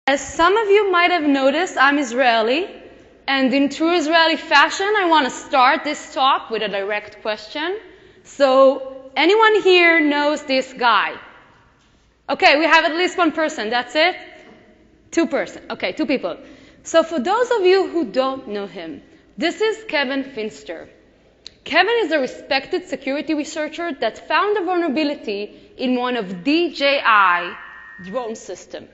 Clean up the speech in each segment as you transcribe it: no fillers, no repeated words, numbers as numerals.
As some of you might have noticed, I'm Israeli, and in true Israeli fashion, I want to start this talk with a direct question. So, anyone here knows this guy? Okay, we have at least one person, that's it? Two people. So for those of you who don't know him, this is Kevin Finster. Kevin is a respected security researcher that found a vulnerability in one of DJI drone system.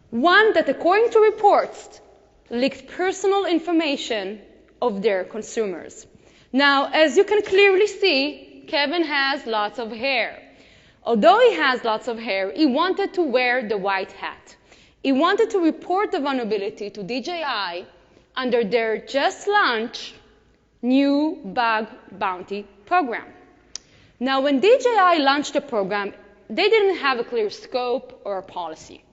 One that, according to reports, leaked personal information of their consumers. Now, as you can clearly see, Kevin has lots of hair. Although he has lots of hair, he wanted to wear the white hat. He wanted to report the vulnerability to DJI under their just-launched new bug bounty program. Now, when DJI launched the program, they didn't have a clear scope or a policy.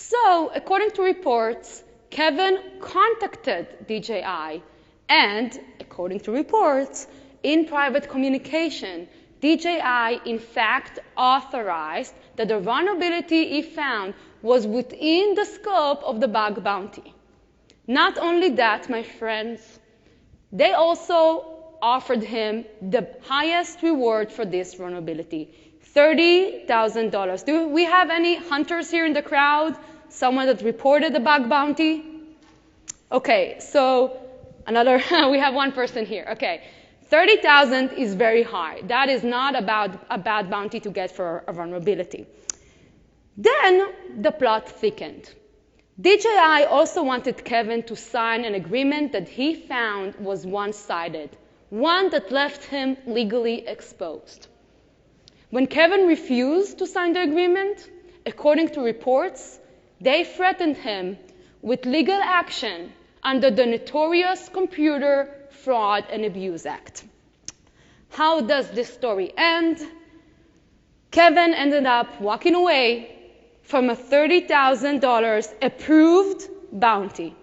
So, according to reports, Kevin contacted DJI, and according to reports, in private communication, DJI in fact authorized that the vulnerability he found was within the scope of the bug bounty. Not only that, my friends, they also offered him the highest reward for this vulnerability, $30,000. Do we have any hunters here in the crowd? Someone that reported the bug bounty? Okay, so we have one person here. Okay, 30,000 is very high. That is not about a bad bounty to get for a vulnerability. Then the plot thickened. DJI also wanted Kevin to sign an agreement that he found was one-sided, one that left him legally exposed. When Kevin refused to sign the agreement, according to reports, they threatened him with legal action under the notorious Computer Fraud and Abuse Act. How does this story end? Kevin ended up walking away from a $30,000 approved bounty.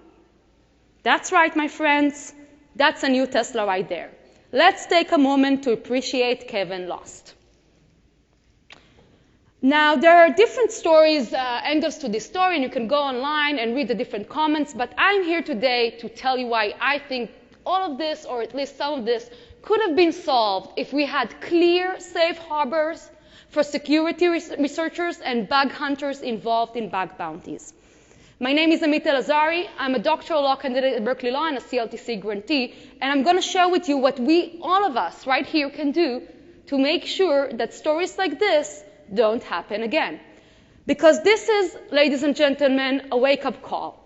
That's right, my friends. That's a new Tesla right there. Let's take a moment to appreciate Kevin lost. Now, there are different stories, angles to this story, and you can go online and read the different comments, but I'm here today to tell you why I think all of this, or at least some of this, could have been solved if we had clear safe harbors for security researchers and bug hunters involved in bug bounties. My name is Amit Elazari. I'm a doctoral law candidate at Berkeley Law and a CLTC grantee, and I'm going to share with you what we, all of us right here, can do to make sure that stories like this don't happen again. Because this is, ladies and gentlemen, a wake-up call.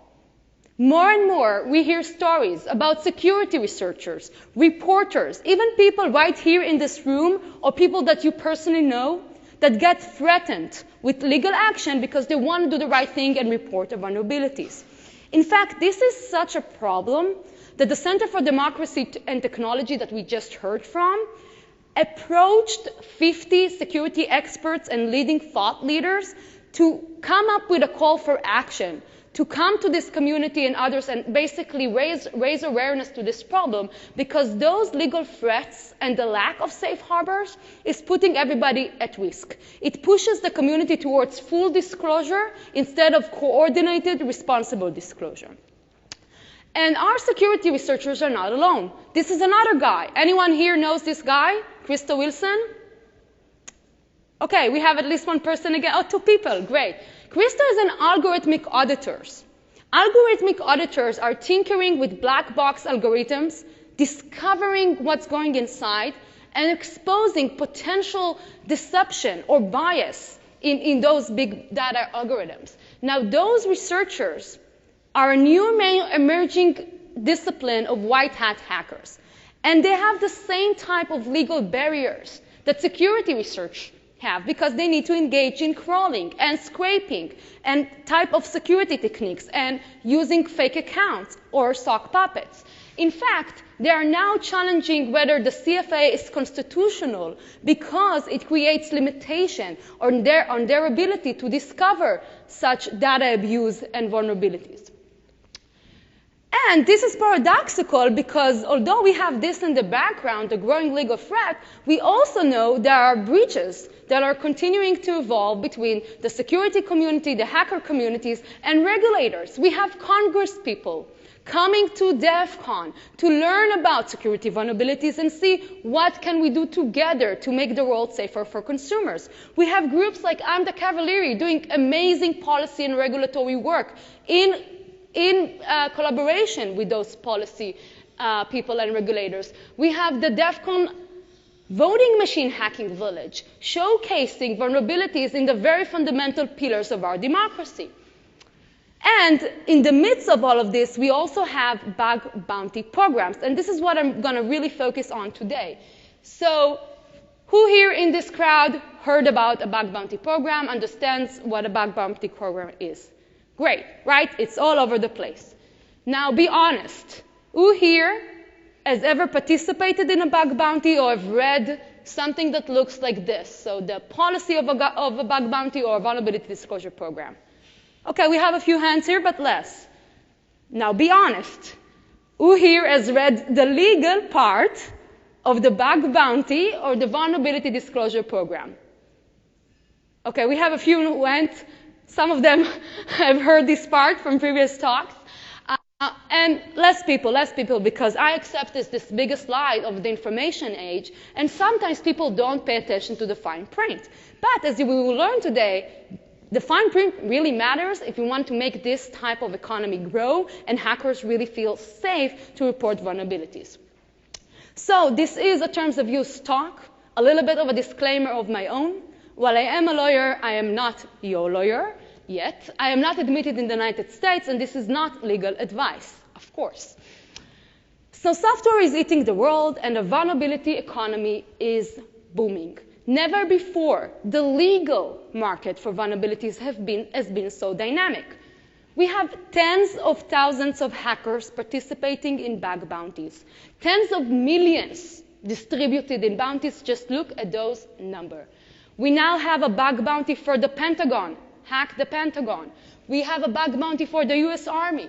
More and more, we hear stories about security researchers, reporters, even people right here in this room, or people that you personally know, that get threatened with legal action because they want to do the right thing and report the vulnerabilities. In fact, this is such a problem that the Center for Democracy and Technology that we just heard from approached 50 security experts and leading thought leaders to come up with a call for action, to come to this community and others and basically raise awareness to this problem, because those legal threats and the lack of safe harbors is putting everybody at risk. It pushes the community towards full disclosure instead of coordinated, responsible disclosure. And our security researchers are not alone. This is another guy. Anyone here knows this guy? Krista Wilson? Okay, we have at least one person again. Oh, two people. Great. Krista is an algorithmic auditor. Algorithmic auditors are tinkering with black box algorithms, discovering what's going inside, and exposing potential deception or bias in those big data algorithms. Now, those researchers are a new emerging discipline of white hat hackers. And they have the same type of legal barriers that security research have, because they need to engage in crawling and scraping and type of security techniques and using fake accounts or sock puppets. In fact, they are now challenging whether the CFA is constitutional because it creates limitation on their ability to discover such data abuse and vulnerabilities. And this is paradoxical because although we have this in the background, the growing legal threat, we also know there are breaches that are continuing to evolve between the security community, the hacker communities, and regulators. We have Congress people coming to DEF CON to learn about security vulnerabilities and see what can we do together to make the world safer for consumers. We have groups like I'm the Cavalieri doing amazing policy and regulatory work in collaboration with those policy people and regulators. We have the DEF CON voting machine hacking village showcasing vulnerabilities in the very fundamental pillars of our democracy. And in the midst of all of this, we also have bug bounty programs. And this is what I'm going to really focus on today. So who here in this crowd heard about a bug bounty program, understands what a bug bounty program is? Great, right? It's all over the place. Now be honest. Who here has ever participated in a bug bounty or have read something that looks like this? So the policy of a bug bounty or a vulnerability disclosure program. Okay, we have a few hands here, but less. Now be honest. Who here has read the legal part of the bug bounty or the vulnerability disclosure program? Okay, we have a few who went. Some of them have heard this part from previous talks. And less people, because I accept this biggest lie of the information age, and sometimes people don't pay attention to the fine print. But as we will learn today, the fine print really matters if you want to make this type of economy grow and hackers really feel safe to report vulnerabilities. So this is a terms of use talk, a little bit of a disclaimer of my own. While I am a lawyer, I am not your lawyer yet. I am not admitted in the United States, and this is not legal advice, of course. So software is eating the world, and the vulnerability economy is booming. Never before the legal market for vulnerabilities has been so dynamic. We have tens of thousands of hackers participating in bug bounties. Tens of millions distributed in bounties. Just look at those numbers. We now have a bug bounty for the Pentagon. Hack the Pentagon. We have a bug bounty for the US Army.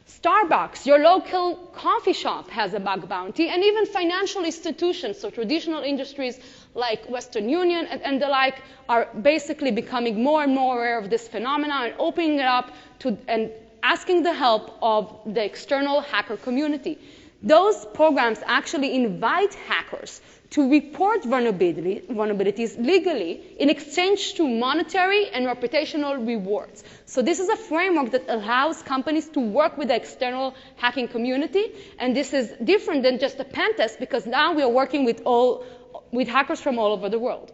Starbucks, your local coffee shop, has a bug bounty, and even financial institutions, so traditional industries like Western Union and the like, are basically becoming more and more aware of this phenomenon and opening it up to and asking the help of the external hacker community. Those programs actually invite hackers to report vulnerabilities legally in exchange to monetary and reputational rewards. So this is a framework that allows companies to work with the external hacking community, and this is different than just a pen test because now we are working with hackers from all over the world.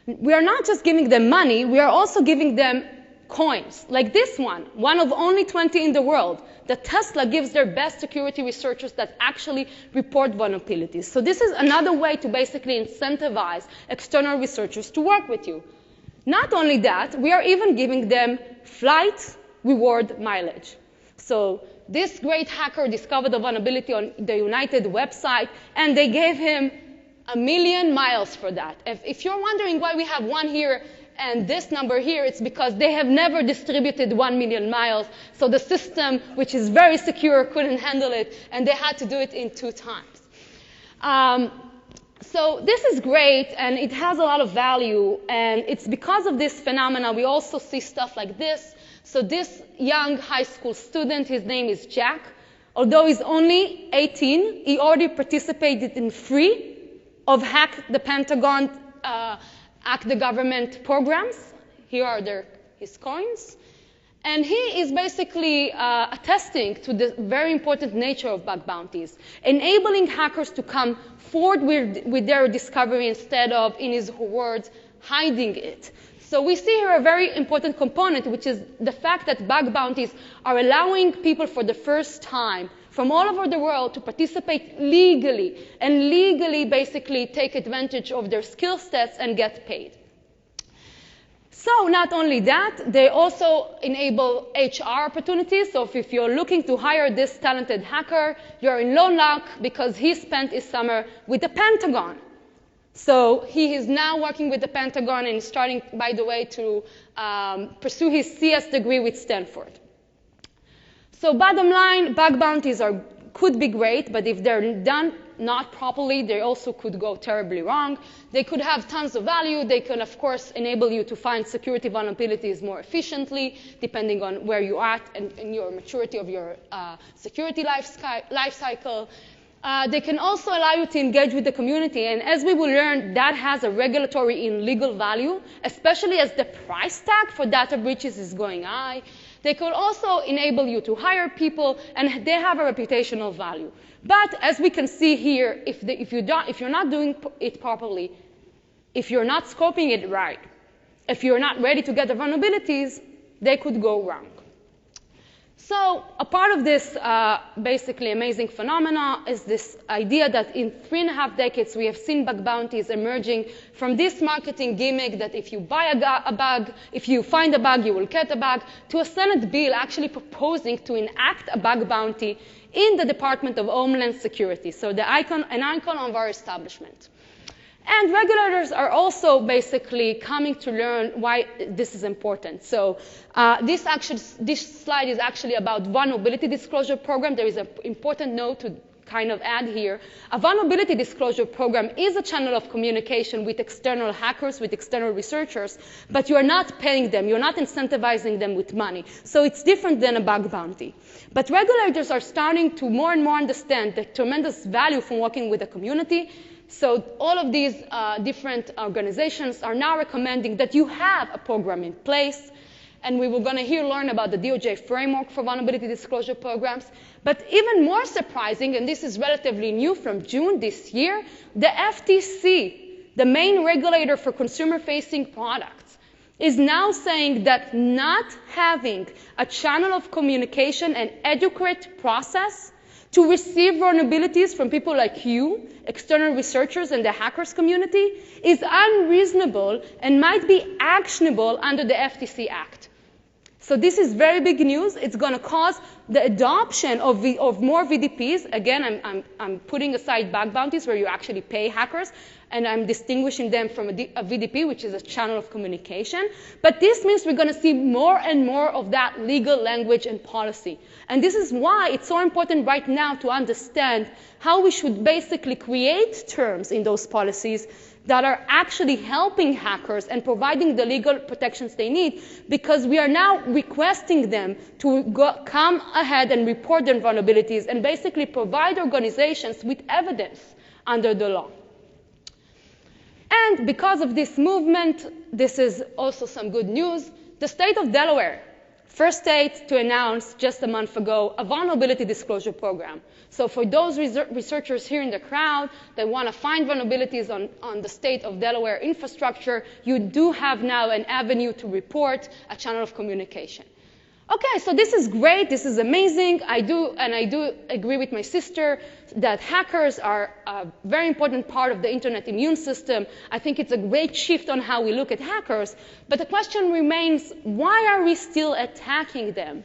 We are not just giving them money, we are also giving them coins, like this one of only 20 in the world, that Tesla gives their best security researchers that actually report vulnerabilities. So this is another way to basically incentivize external researchers to work with you. Not only that, we are even giving them flight reward mileage. So this great hacker discovered a vulnerability on the United website, and they gave him 1 million miles for that. If you're wondering why we have one here and this number here, it's because they have never distributed 1 million miles. So the system, which is very secure, couldn't handle it, and they had to do it in 2 times. So this is great, and it has a lot of value, and it's because of this phenomena we also see stuff like this. So this young high school student, his name is Jack. Although he's only 18, he already participated in 3 of Hack the Pentagon, Hack the Government programs. Here are his coins. And he is basically attesting to the very important nature of bug bounties, enabling hackers to come forward with their discovery instead of, in his words, hiding it. So we see here a very important component, which is the fact that bug bounties are allowing people for the first time from all over the world to participate legally, and legally basically take advantage of their skill sets and get paid. So not only that, they also enable HR opportunities. So if you're looking to hire this talented hacker, you're in low luck because he spent his summer with the Pentagon. So he is now working with the Pentagon and starting, by the way, to pursue his CS degree with Stanford. So bottom line, bug bounties could be great, but if they're done not properly, they also could go terribly wrong. They could have tons of value. They can, of course, enable you to find security vulnerabilities more efficiently, depending on where you are at and your maturity of your security life cycle. They can also allow you to engage with the community, and as we will learn, that has a regulatory and legal value, especially as the price tag for data breaches is going high. They could also enable you to hire people, and they have a reputational value. But as we can see here, if you're not doing it properly, if you're not scoping it right, if you're not ready to get the vulnerabilities, they could go wrong. So a part of this basically amazing phenomena is this idea that in 3.5 decades we have seen bug bounties emerging from this marketing gimmick that if you buy a bug, if you find a bug, you will get a bug, to a Senate bill actually proposing to enact a bug bounty in the Department of Homeland Security, so an icon of our establishment. And regulators are also basically coming to learn why this is important. So this slide is actually about vulnerability disclosure program. There is an important note to kind of add here. A vulnerability disclosure program is a channel of communication with external hackers, with external researchers, but you are not paying them. You're not incentivizing them with money. So it's different than a bug bounty. But regulators are starting to more and more understand the tremendous value from working with the community. So all of these different organizations are now recommending that you have a program in place. And we were going to learn about the DOJ framework for vulnerability disclosure programs. But even more surprising, and this is relatively new from June this year, the FTC, the main regulator for consumer-facing products, is now saying that not having a channel of communication and adequate process to receive vulnerabilities from people like you, external researchers and the hackers community, is unreasonable and might be actionable under the FTC Act. So this is very big news. It's going to cause the adoption of more VDPs. Again, I'm putting aside bug bounties where you actually pay hackers, and I'm distinguishing them from a VDP, which is a channel of communication. But this means we're going to see more and more of that legal language and policy. And this is why it's so important right now to understand how we should basically create terms in those policies that are actually helping hackers and providing the legal protections they need, because we are now requesting them to come ahead and report their vulnerabilities and basically provide organizations with evidence under the law. And because of this movement, this is also some good news. The state of Delaware, first state to announce just a month ago a vulnerability disclosure program. So for those researchers here in the crowd that want to find vulnerabilities on the state of Delaware infrastructure, you do have now an avenue to report a channel of communication. Okay, so this is great. This is amazing. I do agree with my sister that hackers are a very important part of the internet immune system. I think it's a great shift on how we look at hackers. But the question remains, why are we still attacking them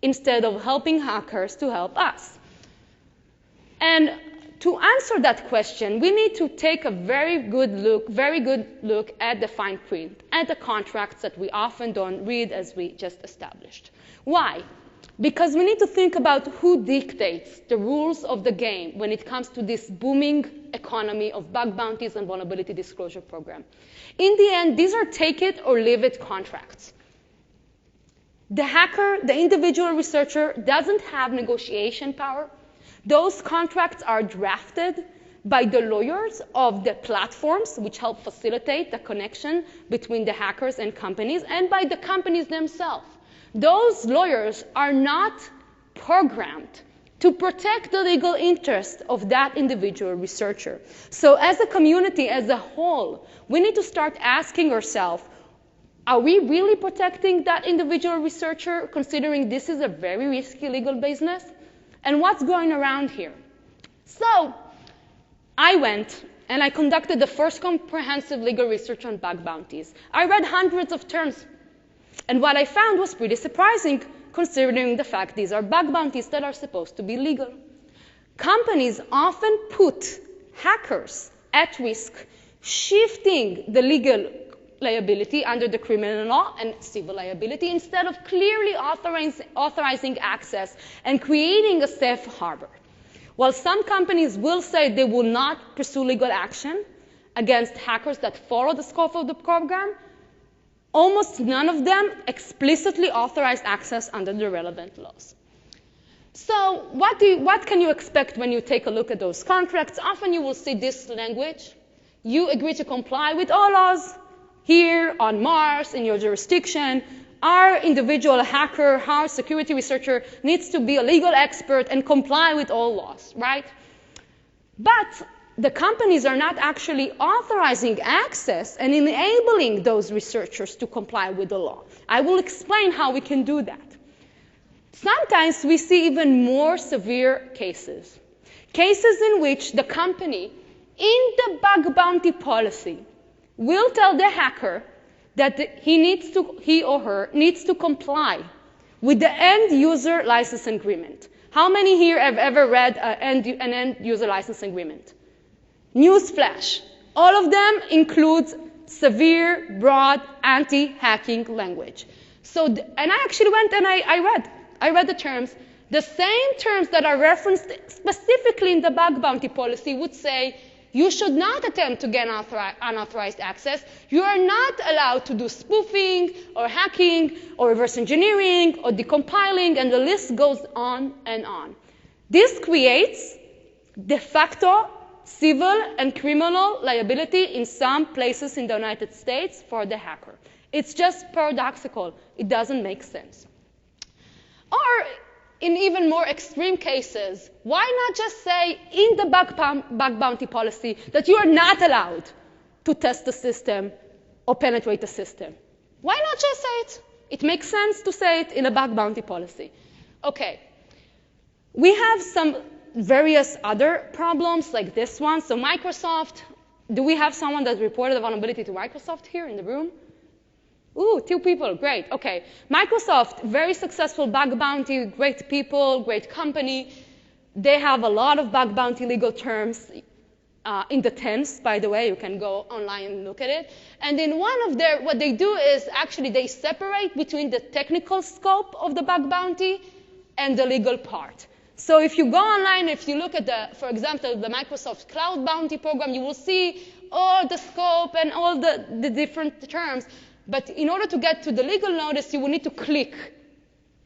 instead of helping hackers to help us? And to answer that question, we need to take a very good look at the fine print, at the contracts that we often don't read, as we just established. Why? Because we need to think about who dictates the rules of the game when it comes to this booming economy of bug bounties and vulnerability disclosure program. In the end, these are take it or leave it contracts. The hacker, the individual researcher, doesn't have negotiation power. Those contracts are drafted by the lawyers of the platforms, which help facilitate the connection between the hackers and companies, and by the companies themselves. Those lawyers are not programmed to protect the legal interest of that individual researcher. So as a community, as a whole, we need to start asking ourselves, are we really protecting that individual researcher, considering this is a very risky legal business? And what's going around here? So I went and I conducted the first comprehensive legal research on bug bounties. I read hundreds of terms. And what I found was pretty surprising, considering the fact these are bug bounties that are supposed to be legal. Companies often put hackers at risk, shifting the legal liability under the criminal law and civil liability instead of clearly authorizing access and creating a safe harbor. While some companies will say they will not pursue legal action against hackers that follow the scope of the program, almost none of them explicitly authorize access under the relevant laws. So what can you expect when you take a look at those contracts? Often you will see this language. You agree to comply with all laws here on Mars in your jurisdiction. Our individual hacker, our security researcher needs to be a legal expert and comply with all laws, right? But the companies are not actually authorizing access and enabling those researchers to comply with the law. I will explain how we can do that. Sometimes we see even more severe cases. Cases in which the company, in the bug bounty policy, will tell the hacker that he or her needs to comply with the end user license agreement. How many here have ever read an end user license agreement? Newsflash. All of them include severe, broad, anti-hacking language. And I actually went and I read the terms. The same terms that are referenced specifically in the bug bounty policy would say you should not attempt to get unauthorized access. You are not allowed to do spoofing or hacking or reverse engineering or decompiling, and the list goes on and on. This creates de facto civil and criminal liability in some places in the United States for the hacker. It's just paradoxical. It doesn't make sense. Or in even more extreme cases, why not just say in the bug bounty policy that you are not allowed to test the system or penetrate the system? Why not just say it? It makes sense to say it in a bug bounty policy. Okay. We have some various other problems like this one. So Microsoft, do we have someone that reported a vulnerability to Microsoft here in the room? Ooh, 2 people, great, okay. Microsoft, very successful bug bounty, great people, great company. They have a lot of bug bounty legal terms in the tens, by the way. You can go online and look at it. And in one of their, what they do is actually they separate between the technical scope of the bug bounty and the legal part. So if you go online, if you look at for example, the Microsoft Cloud Bounty program, you will see all the scope and all the different terms. But in order to get to the legal notice, you will need to click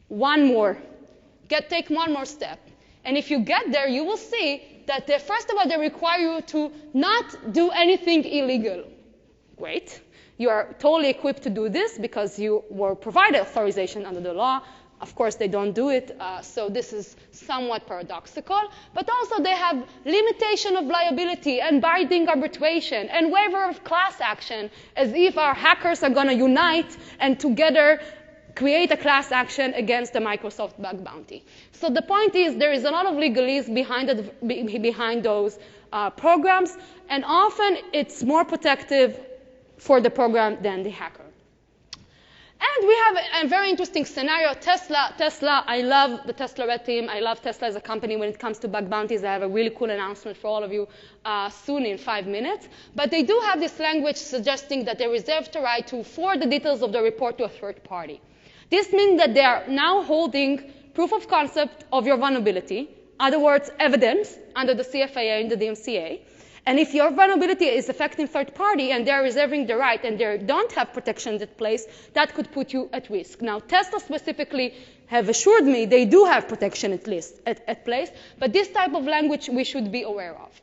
one more, take one more step. And if you get there, you will see that first of all, they require you to not do anything illegal. Great. You are totally equipped to do this because you were provided authorization under the law. Of course, they don't do it, so this is somewhat paradoxical. But also, they have limitation of liability and binding arbitration and waiver of class action, as if our hackers are going to unite and together create a class action against the Microsoft bug bounty. So the point is, there is a lot of legalese behind those programs, and often it's more protective for the program than the hacker. And we have a very interesting scenario. Tesla, I love the Tesla Red Team. I love Tesla as a company when it comes to bug bounties. I have a really cool announcement for all of you soon in 5 minutes. But they do have this language suggesting that they reserve the right to forward the details of the report to a third party. This means that they are now holding proof of concept of your vulnerability, in other words, evidence under the CFAA and the DMCA. And if your vulnerability is affecting third party and they're reserving the right and they don't have protection in place, that could put you at risk. Now, Tesla specifically have assured me they do have protection at place, but this type of language we should be aware of.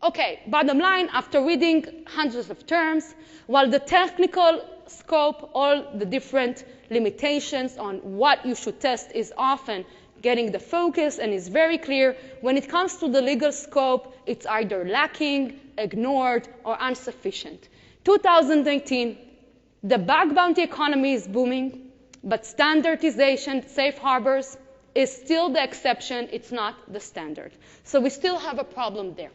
Okay, bottom line, after reading hundreds of terms, while the technical scope, all the different limitations on what you should test is often getting the focus and is very clear, when it comes to the legal scope, it's either lacking, ignored, or insufficient. 2019, the bug bounty economy is booming, but standardization, safe harbors, is still the exception. It's not the standard. So we still have a problem there.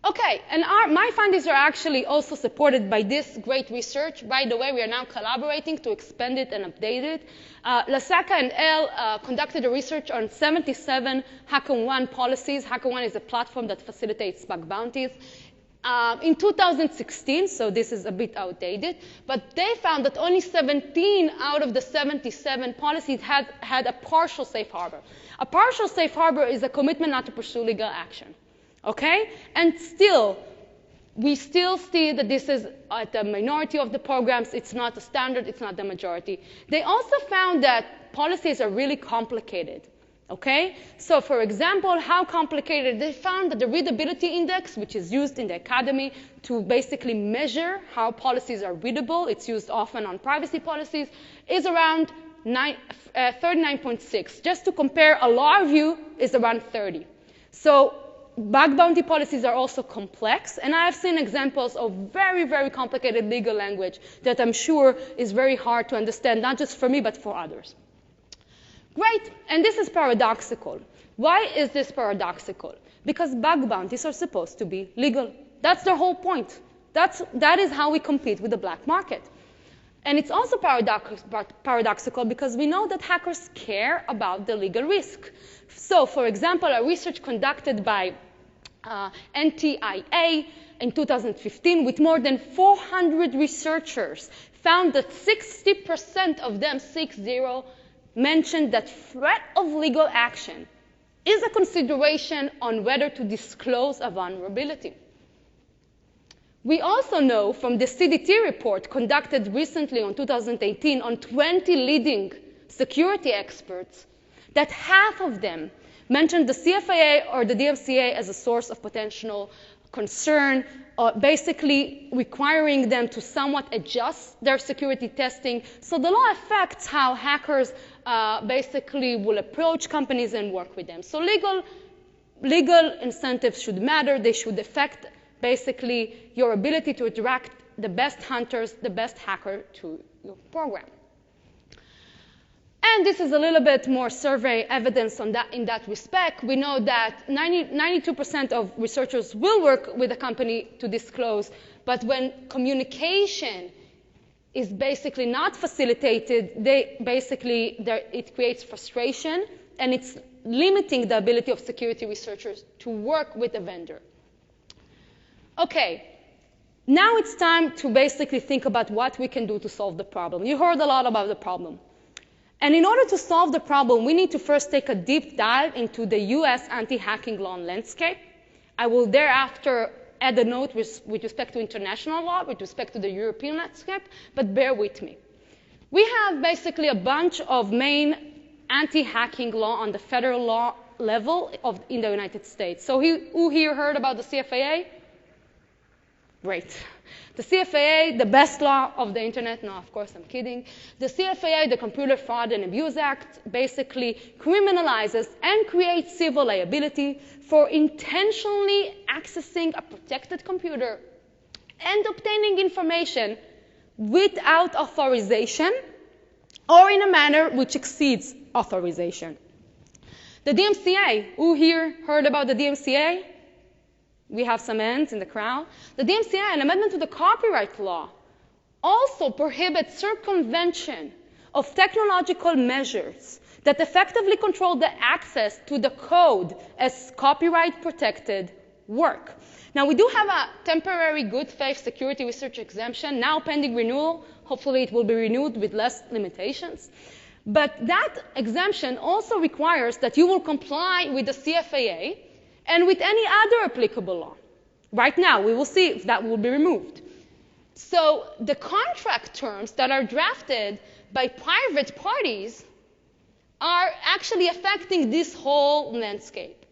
Okay, and my findings are actually also supported by this great research. By the way, we are now collaborating to expand it and update it. Lasaka and Elle conducted a research on 77 HackerOne policies. HackerOne is a platform that facilitates bug bounties. In 2016, so this is a bit outdated, but they found that only 17 out of the 77 policies had a partial safe harbor. A partial safe harbor is a commitment not to pursue legal action, okay? And still, we still see that this is at the minority of the programs. It's not the standard. It's not the majority. They also found that policies are really complicated. Okay? So, for example, how complicated? They found that the readability index, which is used in the academy to basically measure how policies are readable, it's used often on privacy policies, is around 39.6. Just to compare, a law review is around 30. So, bug bounty policies are also complex, and I have seen examples of very, very complicated legal language that I'm sure is very hard to understand, not just for me, but for others. Great, and this is paradoxical. Why is this paradoxical? Because bug bounties are supposed to be legal. That's their whole point. That is how we compete with the black market. And it's also paradoxical because we know that hackers care about the legal risk. So, for example, a research conducted by NTIA in 2015 with more than 400 researchers found that 60% of them, 60, mentioned that threat of legal action is a consideration on whether to disclose a vulnerability. We also know from the CDT report conducted recently in 2018 on 20 leading security experts that half of them mentioned the CFAA or the DMCA as a source of potential concern, basically requiring them to somewhat adjust their security testing. So the law affects how hackers basically will approach companies and work with them. So legal incentives should matter. They should affect basically your ability to attract the best hunters, the best hacker to your program. And this is a little bit more survey evidence on that, in that respect. We know that 92% of researchers will work with a company to disclose, but when communication is basically not facilitated, it creates frustration, and it's limiting the ability of security researchers to work with a vendor. Okay, now it's time to basically think about what we can do to solve the problem. You heard a lot about the problem. And in order to solve the problem, we need to first take a deep dive into the US anti-hacking law landscape. I will thereafter add a note with respect to international law, with respect to the European landscape, but bear with me. We have basically a bunch of main anti-hacking law on the federal law level in the United States. So who here heard about the CFAA? Great. The CFAA, the best law of the internet. No, of course, I'm kidding. The CFAA, the Computer Fraud and Abuse Act, basically criminalizes and creates civil liability for intentionally accessing a protected computer and obtaining information without authorization or in a manner which exceeds authorization. The DMCA, who here heard about the DMCA? We have some hands in the crowd. The DMCA, an amendment to the copyright law, also prohibits circumvention of technological measures that effectively control the access to the code as copyright-protected work. Now, we do have a temporary good faith security research exemption, now pending renewal. Hopefully, it will be renewed with less limitations. But that exemption also requires that you will comply with the CFAA and with any other applicable law. Right now, we will see if that will be removed. So the contract terms that are drafted by private parties are actually affecting this whole landscape.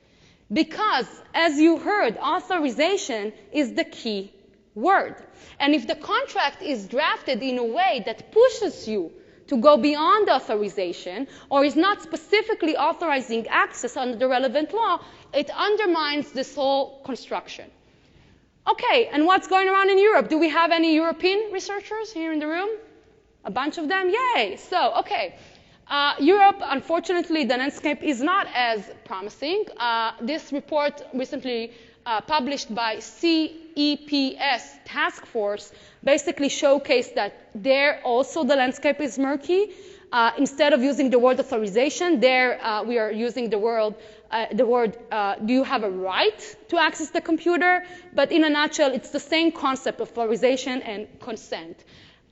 Because, as you heard, authorization is the key word. And if the contract is drafted in a way that pushes you to go beyond authorization or is not specifically authorizing access under the relevant law, it undermines this whole construction. Okay, and what's going around in Europe? Do we have any European researchers here in the room? A bunch of them? Yay! So, okay. Europe, unfortunately, the landscape is not as promising. This report recently published by CEPS task force basically showcased that there also the landscape is murky. Instead of using the word authorization, there we are using the word the word, do you have a right to access the computer? But in a nutshell, it's the same concept of authorization and consent.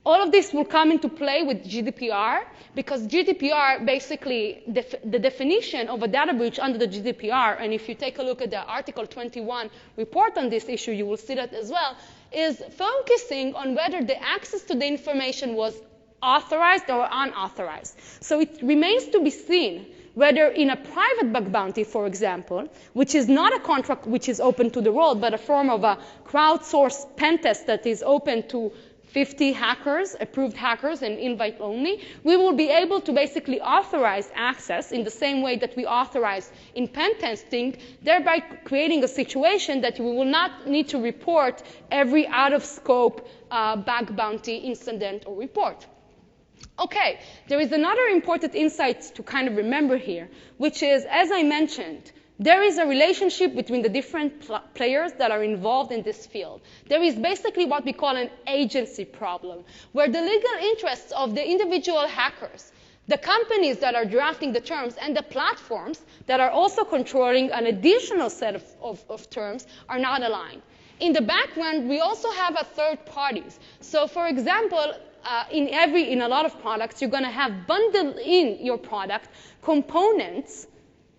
All of this will come into play with GDPR, because GDPR basically, the definition of a data breach under the GDPR, and if you take a look at the Article 21 report on this issue, you will see that as well, is focusing on whether the access to the information was authorized or unauthorized. So it remains to be seen whether in a private bug bounty, for example, which is not a contract which is open to the world, but a form of a crowdsourced pen test that is open to 50 hackers, approved hackers, and invite only, we will be able to basically authorize access in the same way that we authorize in pen testing, thereby creating a situation that we will not need to report every out-of-scope bug bounty incident or report. Okay, there is another important insight to kind of remember here, which is, as I mentioned, there is a relationship between the different players that are involved in this field. There is basically what we call an agency problem, where the legal interests of the individual hackers, the companies that are drafting the terms, and the platforms that are also controlling an additional set of terms are not aligned. In the background, we also have a third parties. So for example, in a lot of products, you're going to have bundled in your product components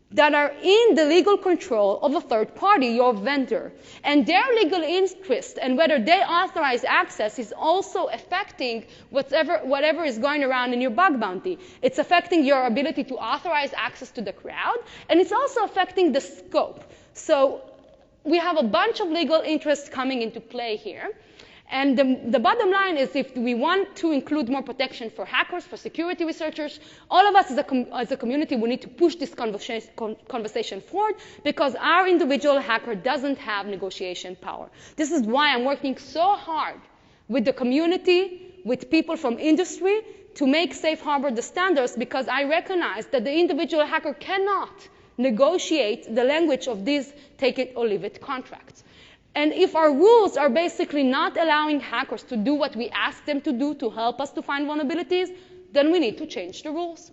that are in the legal control of a third party, your vendor. And their legal interest and whether they authorize access is also affecting whatever is going around in your bug bounty. It's affecting your ability to authorize access to the crowd, and it's also affecting the scope. So we have a bunch of legal interests coming into play here. And the bottom line is, if we want to include more protection for hackers, for security researchers, all of us as a community will need to push this conversation forward, because our individual hacker doesn't have negotiation power. This is why I'm working so hard with the community, with people from industry, to make Safe Harbor the standards, because I recognize that the individual hacker cannot negotiate the language of these take-it-or-leave-it contracts. And if our rules are basically not allowing hackers to do what we ask them to do to help us to find vulnerabilities, then we need to change the rules.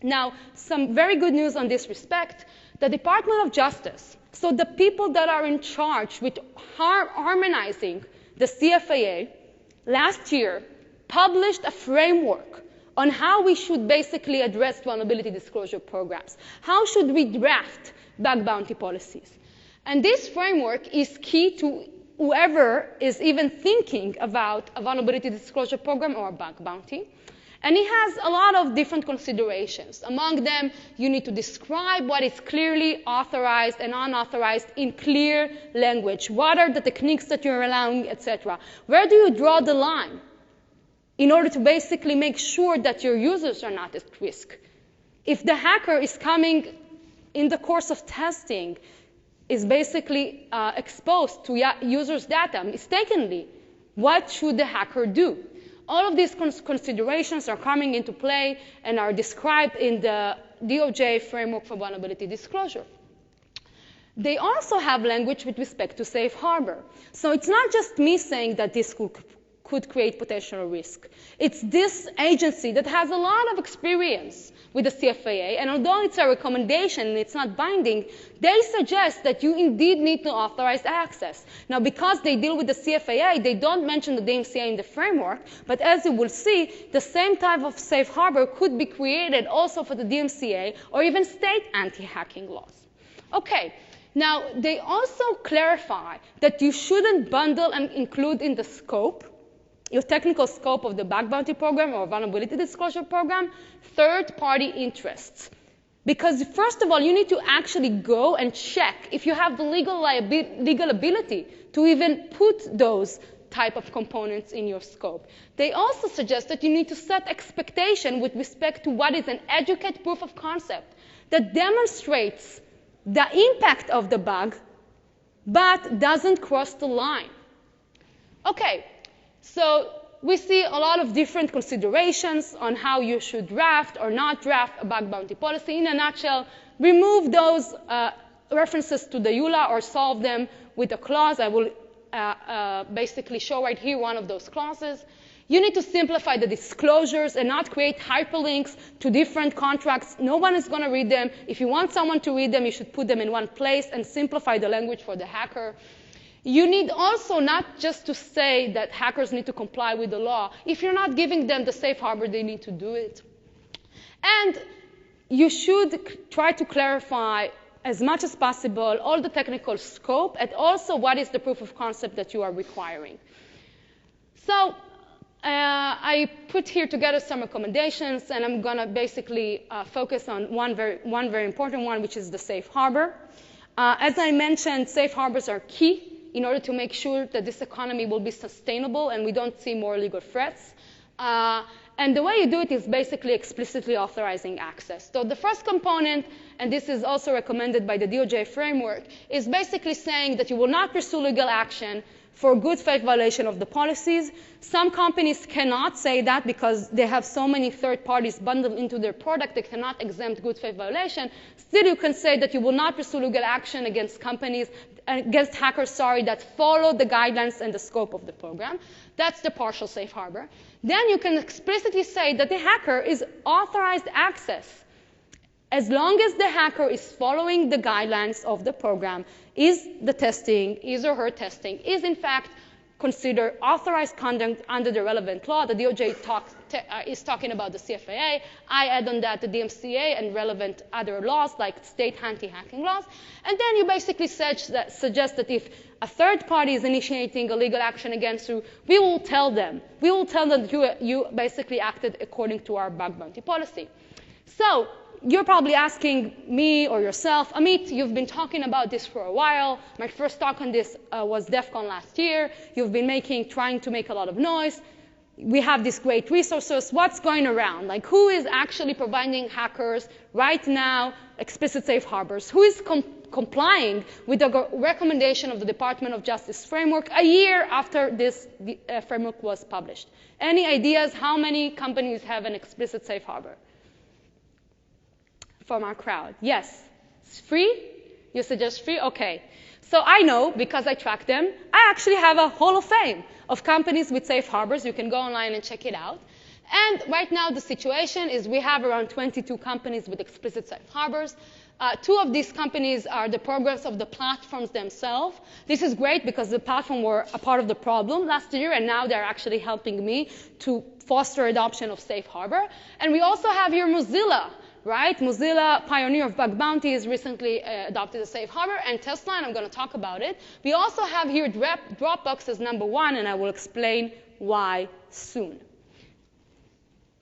Now, some very good news on this respect. The Department of Justice, so the people that are in charge with harmonizing the CFAA, last year published a framework on how we should basically address vulnerability disclosure programs. How should we draft bug bounty policies? And this framework is key to whoever is even thinking about a vulnerability disclosure program or a bug bounty. And it has a lot of different considerations. Among them, you need to describe what is clearly authorized and unauthorized in clear language. What are the techniques that you're allowing, etc. Where do you draw the line in order to basically make sure that your users are not at risk? If the hacker is coming in the course of testing, is basically exposed to users' data mistakenly, what should the hacker do? All of these considerations are coming into play and are described in the DOJ framework for vulnerability disclosure. They also have language with respect to safe harbor. So it's not just me saying that this could create potential risk. It's this agency that has a lot of experience with the CFAA, and although it's a recommendation and it's not binding, they suggest that you indeed need to authorize access. Now, because they deal with the CFAA, they don't mention the DMCA in the framework, but as you will see, the same type of safe harbor could be created also for the DMCA or even state anti-hacking laws. Okay, now they also clarify that you shouldn't bundle and include in the scope, your technical scope of the bug bounty program or vulnerability disclosure program, third-party interests. Because first of all, you need to actually go and check if you have the legal ability to even put those type of components in your scope. They also suggest that you need to set expectation with respect to what is an educate proof of concept that demonstrates the impact of the bug, but doesn't cross the line. Okay. So we see a lot of different considerations on how you should draft or not draft a bug bounty policy. In a nutshell, remove those references to the EULA or solve them with a clause. I will basically show right here one of those clauses. You need to simplify the disclosures and not create hyperlinks to different contracts. No one is going to read them. If you want someone to read them, you should put them in one place and simplify the language for the hacker. You need also not just to say that hackers need to comply with the law. If you're not giving them the safe harbor, they need to do it. And you should try to clarify as much as possible all the technical scope and also what is the proof of concept that you are requiring. So I put here together some recommendations, and I'm going to basically focus on one very important one, which is the safe harbor. As I mentioned, safe harbors are key in order to make sure that this economy will be sustainable and we don't see more legal threats. And the way you do it is basically explicitly authorizing access. So the first component, and this is also recommended by the DOJ framework, is basically saying that you will not pursue legal action for good faith violation of the policies. Some companies cannot say that because they have so many third parties bundled into their product, they cannot exempt good faith violation. Still, you can say that you will not pursue legal action against companies, against hackers, that follow the guidelines and the scope of the program. That's the partial safe harbor. Then you can explicitly say that the hacker is authorized access as long as the hacker is following the guidelines of the program, is the testing, his or her testing, is in fact considered authorized conduct under the relevant law. The DOJ is talking about the CFAA. I add on that the DMCA and relevant other laws like state anti-hacking laws. And then you basically suggest that if a third party is initiating a legal action against you, we will tell them. We will tell them that you basically acted according to our bug bounty policy. So you're probably asking me or yourself, Amit, you've been talking about this for a while. My first talk on this was DEF CON last year. You've been trying to make a lot of noise. We have these great resources. What's going around? Like, who is actually providing hackers right now explicit safe harbors? Who is complying with the recommendation of the Department of Justice framework a year after this framework was published? Any ideas how many companies have an explicit safe harbor? From our crowd. Yes. It's free? You suggest free? Okay. So I know, because I track them, I actually have a hall of fame of companies with safe harbors. You can go online and check it out. And right now the situation is we have around 22 companies with explicit safe harbors. 2 of these companies are the programs of the platforms themselves. This is great because the platform were a part of the problem last year, and now they're actually helping me to foster adoption of safe harbor. And we also have here Mozilla. Right? Mozilla, pioneer of bug bounties, recently adopted a safe harbor, and Tesla, and I'm going to talk about it. We also have here Dropbox as number 1, and I will explain why soon.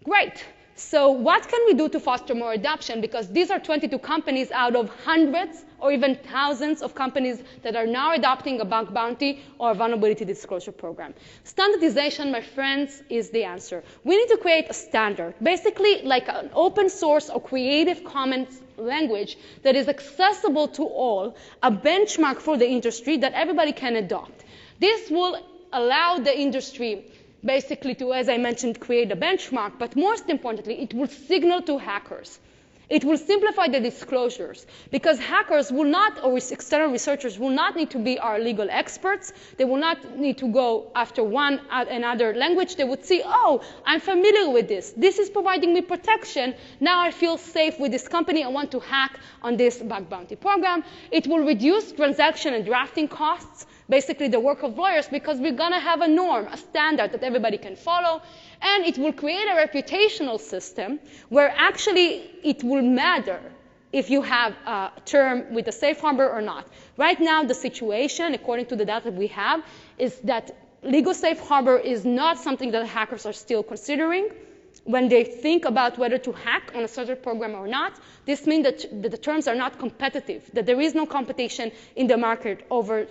Great. So what can we do to foster more adoption? Because these are 22 companies out of hundreds or even thousands of companies that are now adopting a bug bounty or a vulnerability disclosure program. Standardization, my friends, is the answer. We need to create a standard, basically like an open source or Creative Commons language that is accessible to all, a benchmark for the industry that everybody can adopt. This will allow the industry basically to, as I mentioned, create a benchmark, but most importantly, it will signal to hackers. It will simplify the disclosures because hackers will not, or external researchers will not need to be our legal experts. They will not need to go after another language. They would see, oh, I'm familiar with this. This is providing me protection. Now I feel safe with this company. I want to hack on this bug bounty program. It will reduce transaction and drafting costs, basically the work of lawyers, because we're going to have a norm, a standard that everybody can follow. And it will create a reputational system where actually it will matter if you have a term with a safe harbor or not. Right now, the situation, according to the data we have, is that legal safe harbor is not something that hackers are still considering when they think about whether to hack on a certain program or not. This means that the terms are not competitive, that there is no competition in the market over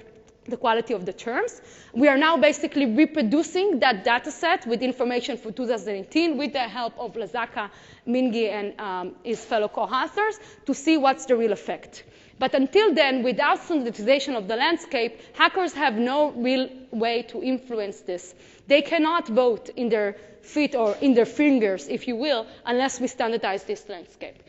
the quality of the terms. We are now basically reproducing that data set with information for 2018 with the help of Lazaka, Mingi, and his fellow co-authors to see what's the real effect. But until then, without standardization of the landscape, hackers have no real way to influence this. They cannot vote in their feet or in their fingers, if you will, unless we standardize this landscape.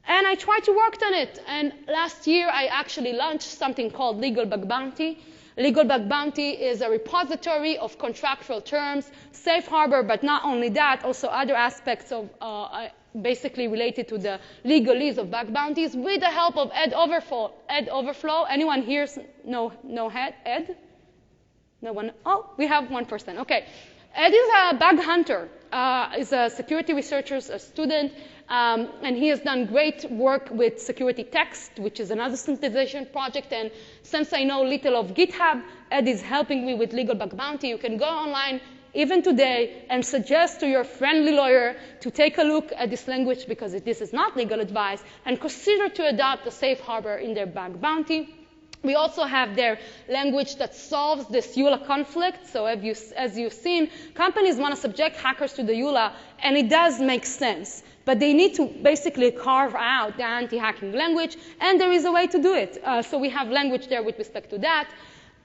And I tried to work on it. And last year, I actually launched something called Legal Bug Bounty. Legal Bug Bounty is a repository of contractual terms, safe harbor, but not only that, also other aspects of basically related to the legalese of bug bounties with the help of Ed Overflow. Anyone here know Ed? No one? Oh, we have one person. Okay. Ed is a bug hunter. He's a security researcher, a student, and he has done great work with security text, which is another standardization project. And since I know little of GitHub, Ed is helping me with Legal Bug Bounty. You can go online even today and suggest to your friendly lawyer to take a look at this language because this is not legal advice and consider to adopt a safe harbor in their bug bounty. We also have their language that solves this EULA conflict. So as you've seen, companies want to subject hackers to the EULA, and it does make sense. But they need to basically carve out the anti-hacking language, and there is a way to do it. So we have language there with respect to that.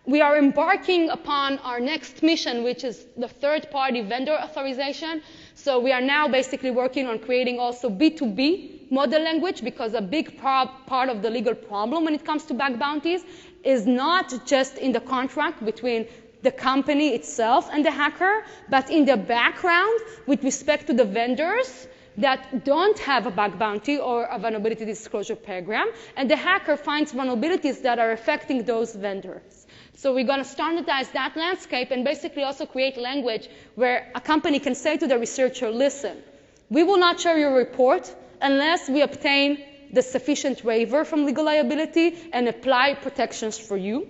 We are embarking upon our next mission, which is the third-party vendor authorization. So we are now basically working on creating also B2B model language, because a big part of the legal problem when it comes to bug bounties is not just in the contract between the company itself and the hacker, but in the background with respect to the vendors that don't have a bug bounty or a vulnerability disclosure program, and the hacker finds vulnerabilities that are affecting those vendors. So we're going to standardize that landscape and basically also create language where a company can say to the researcher, listen, we will not share your report unless we obtain the sufficient waiver from legal liability and apply protections for you.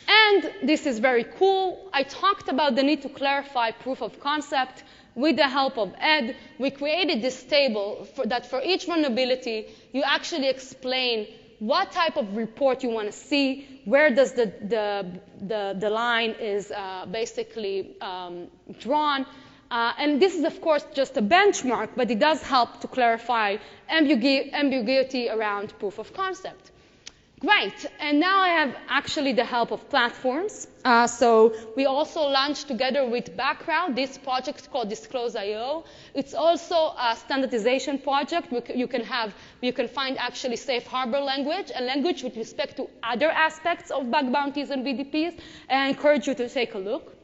And this is very cool. I talked about the need to clarify proof of concept. With the help of Ed, we created this table that for each vulnerability, you actually explain what type of report you want to see, where does the line is basically drawn. And this is, of course, just a benchmark, but it does help to clarify ambiguity around proof of concept. Great. And now I have actually the help of platforms. So we also launched together with Background this project called Disclose.io. It's also a standardization project. You can find actually safe harbor language, a language with respect to other aspects of bug bounties and BDPs. And I encourage you to take a look.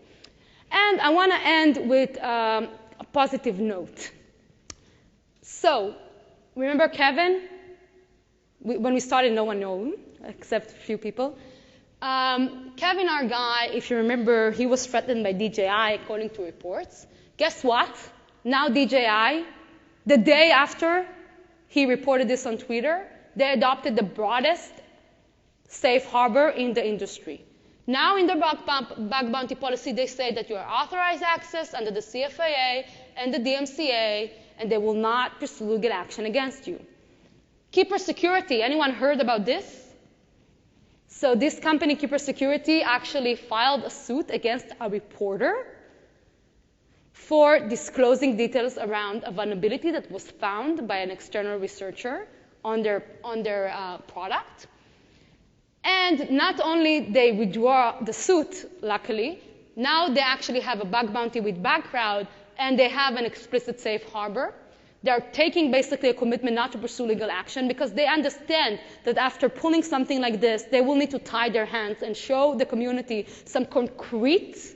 And I want to end with a positive note. So remember Kevin? When we started, no one knew him, except a few people. Kevin, our guy, if you remember, he was threatened by DJI, according to reports. Guess what? Now DJI, the day after he reported this on Twitter, they adopted the broadest safe harbor in the industry. Now in the bug bounty policy, they say that you are authorized access under the CFAA and the DMCA, and they will not pursue legal action against you. Keeper Security, anyone heard about this? So this company, Keeper Security, actually filed a suit against a reporter for disclosing details around a vulnerability that was found by an external researcher on their product. And not only they withdraw the suit, luckily, now they actually have a bug bounty with Background, and they have an explicit safe harbor. They're taking basically a commitment not to pursue legal action because they understand that after pulling something like this, they will need to tie their hands and show the community some concrete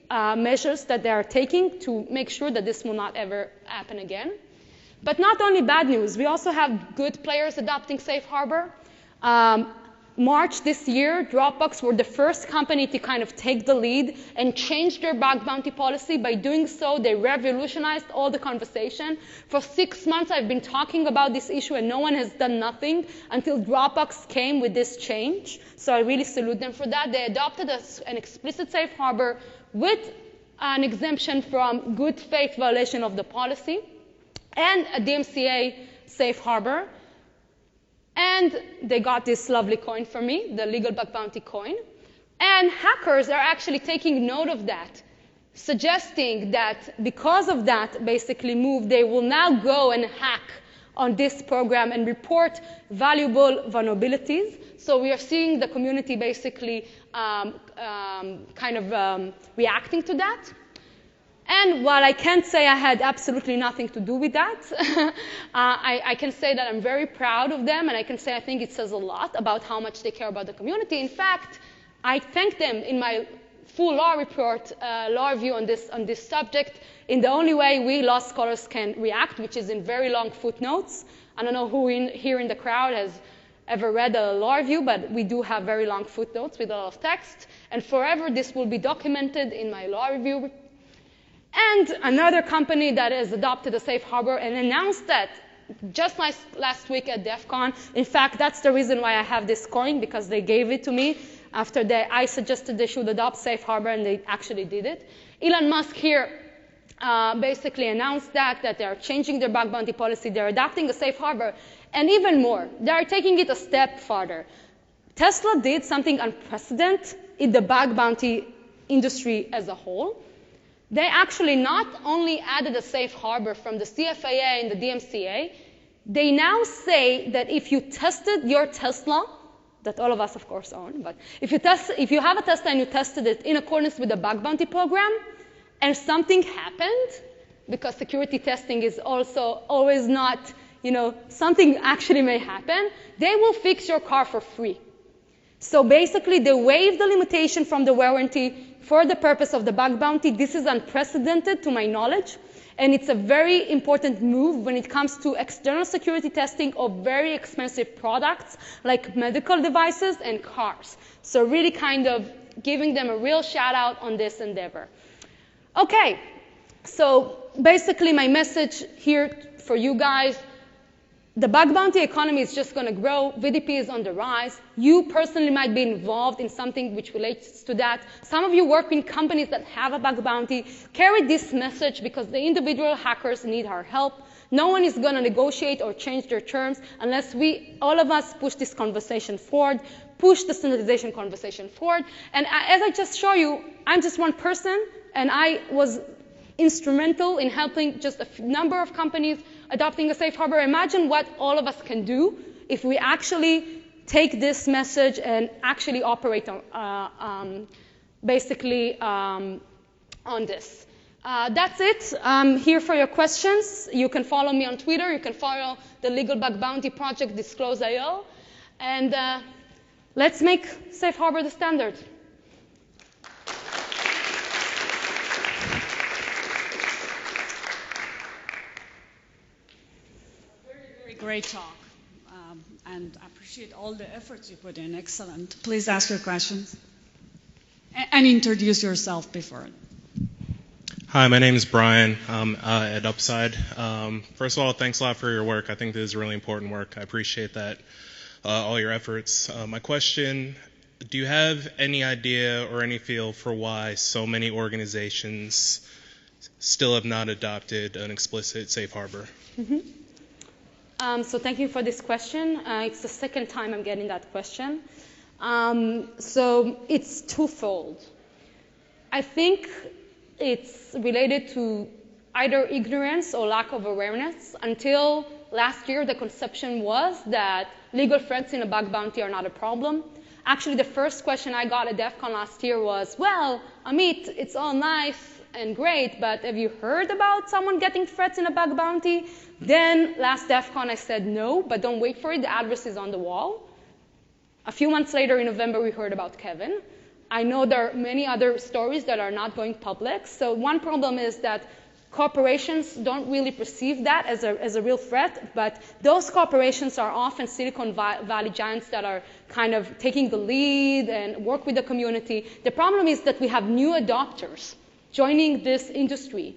measures that they are taking to make sure that this will not ever happen again. But not only bad news, we also have good players adopting safe harbor. March this year, Dropbox were the first company to kind of take the lead and change their bug bounty policy. By doing so, they revolutionized all the conversation. For 6 months, I've been talking about this issue, and no one has done nothing until Dropbox came with this change. So I really salute them for that. They adopted an explicit safe harbor with an exemption from good faith violation of the policy and a DMCA safe harbor. And they got this lovely coin for me, the Legal Bug Bounty coin. And hackers are actually taking note of that, suggesting that because of that basically move, they will now go and hack on this program and report valuable vulnerabilities. So we are seeing the community basically reacting to that. And while I can't say I had absolutely nothing to do with that, I can say that I'm very proud of them, and I can say I think it says a lot about how much they care about the community. In fact, I thank them in my full law report, law review on this subject, in the only way we law scholars can react, which is in very long footnotes. I don't know who here in the crowd has ever read a law review, but we do have very long footnotes with a lot of text, and forever this will be documented in my law review. And another company that has adopted a safe harbor and announced that just last week at DEF CON. In fact, that's the reason why I have this coin, because they gave it to me after I suggested they should adopt safe harbor, and they actually did it. Elon Musk here basically announced that they are changing their bug bounty policy. They're adopting a safe harbor. And even more, they are taking it a step farther. Tesla did something unprecedented in the bug bounty industry as a whole. They actually not only added a safe harbor from the CFAA and the DMCA, they now say that if you tested your Tesla, that all of us, of course, own, but if you have a Tesla and you tested it in accordance with the bug bounty program, and something happened, because security testing is also always not, something actually may happen, they will fix your car for free. So basically, they waive the limitation from the warranty for the purpose of the bug bounty. This is unprecedented to my knowledge, and it's a very important move when it comes to external security testing of very expensive products like medical devices and cars. So really kind of giving them a real shout out on this endeavor. Okay, so basically my message here for you guys, the bug bounty economy is just going to grow. VDP is on the rise. You personally might be involved in something which relates to that. Some of you work in companies that have a bug bounty. Carry this message, because the individual hackers need our help. No one is going to negotiate or change their terms unless all of us push this conversation forward, push the standardization conversation forward. And as I just showed you, I'm just one person, and I was instrumental in helping just a number of companies adopting a safe harbor. Imagine what all of us can do if we actually take this message and actually operate on, on this. That's it. I'm here for your questions. You can follow me on Twitter. You can follow the Legal Bug Bounty Project, Disclose.io. And let's make safe harbor the standard. Great talk, and I appreciate all the efforts you put in. Excellent. Please ask your questions and introduce yourself before. Hi, my name is Brian. I'm at Upside. First of all, thanks a lot for your work. I think this is really important work. I appreciate that, all your efforts. My question, do you have any idea or any feel for why so many organizations still have not adopted an explicit safe harbor? Mm-hmm. So thank you for this question. It's the second time I'm getting that question. So it's twofold. I think it's related to either ignorance or lack of awareness. Until last year, the conception was that legal threats in a bug bounty are not a problem. Actually, the first question I got at DEF CON last year was, well, Amit, it's all nice and great, but have you heard about someone getting threats in a bug bounty? Then last DEF CON I said no, but don't wait for it, the address is on the wall. A few months later in November we heard about Kevin. I know there are many other stories that are not going public. So one problem is that corporations don't really perceive that as a real threat, but those corporations are often Silicon Valley giants that are kind of taking the lead and work with the community. The problem is that we have new adopters joining this industry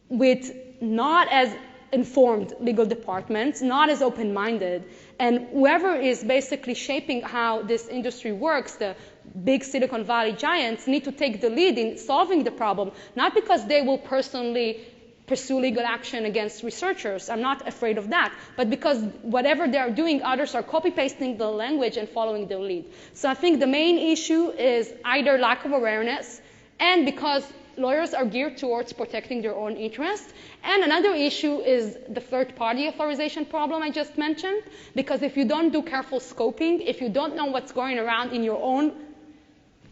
with not as informed legal departments, not as open-minded, and whoever is basically shaping how this industry works, the big Silicon Valley giants, need to take the lead in solving the problem, not because they will personally pursue legal action against researchers. I'm not afraid of that, but because whatever they're doing, others are copy-pasting the language and following the lead. So I think the main issue is either lack of awareness, and because lawyers are geared towards protecting their own interests. And another issue is the third-party authorization problem I just mentioned, because if you don't do careful scoping, if you don't know what's going around in your own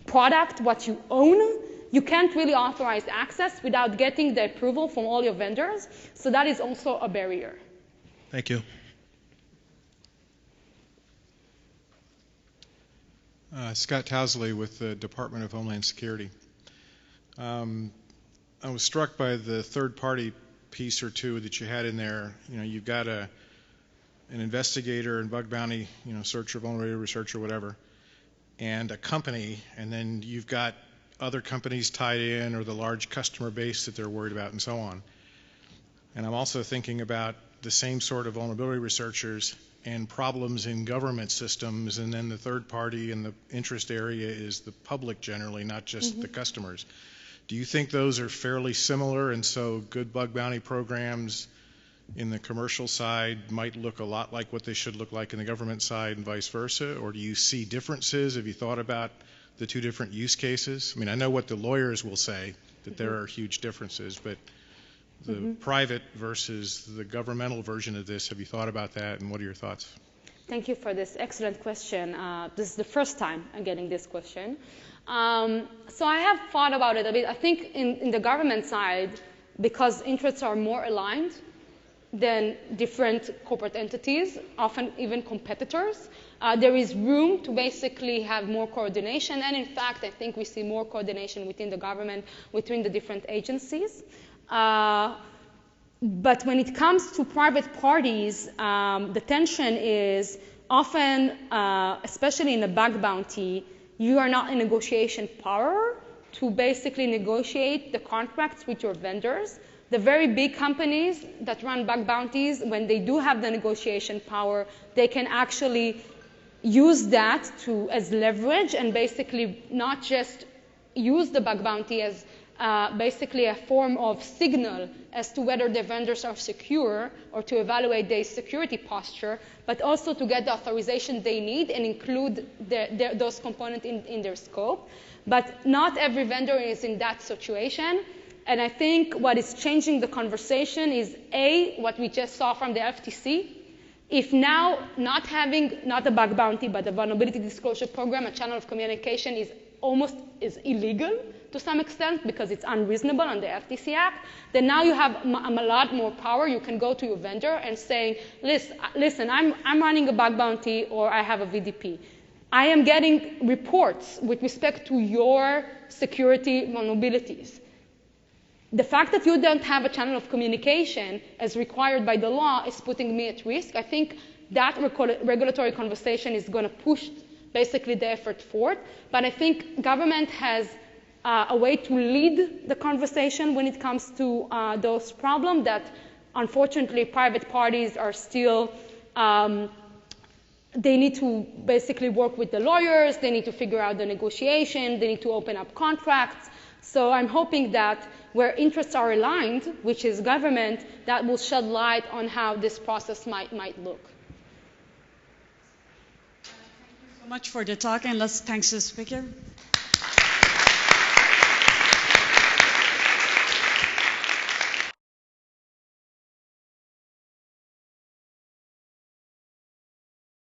product, what you own, you can't really authorize access without getting the approval from all your vendors. So that is also a barrier. Thank you. Scott Towsley with the Department of Homeland Security. I was struck by the third-party piece or two that you had in there. You've got an investigator and bug bounty, searcher, vulnerability researcher, whatever, and a company, and then you've got other companies tied in or the large customer base that they're worried about and so on. And I'm also thinking about the same sort of vulnerability researchers and problems in government systems, and then the third party and the interest area is the public generally, not just the customers. Do you think those are fairly similar, and so good bug bounty programs in the commercial side might look a lot like what they should look like in the government side and vice versa? Or do you see differences? Have you thought about the two different use cases? I mean, I know what the lawyers will say, that there are huge differences, but the private versus the governmental version of this, have you thought about that, and what are your thoughts? Thank you for this excellent question. This is the first time I'm getting this question. So I have thought about it a bit. I think in the government side, because interests are more aligned than different corporate entities, often even competitors, there is room to basically have more coordination. And in fact, I think we see more coordination within the government, between the different agencies. But when it comes to private parties, the tension is often, especially in a bug bounty, you are not in negotiation power to basically negotiate the contracts with your vendors. The very big companies that run bug bounties, when they do have the negotiation power, they can actually use that as leverage and basically not just use the bug bounty as basically a form of signal as to whether the vendors are secure or to evaluate their security posture, but also to get the authorization they need and include those components in their scope. But not every vendor is in that situation. And I think what is changing the conversation is, A, what we just saw from the FTC. If now not having not a bug bounty but a vulnerability disclosure program, a channel of communication is illegal to some extent because it's unreasonable on the FTC Act, then now you have a lot more power. You can go to your vendor and say, listen, I'm running a bug bounty or I have a VDP. I am getting reports with respect to your security vulnerabilities. The fact that you don't have a channel of communication as required by the law is putting me at risk. I think that regulatory conversation is going to push basically the effort forward. But I think government has a way to lead the conversation when it comes to those problems that unfortunately private parties are still, they need to basically work with the lawyers, they need to figure out the negotiation, they need to open up contracts. So I'm hoping that where interests are aligned, which is government, that will shed light on how this process might look. Thank you so much for the talk, and let's thank the speaker.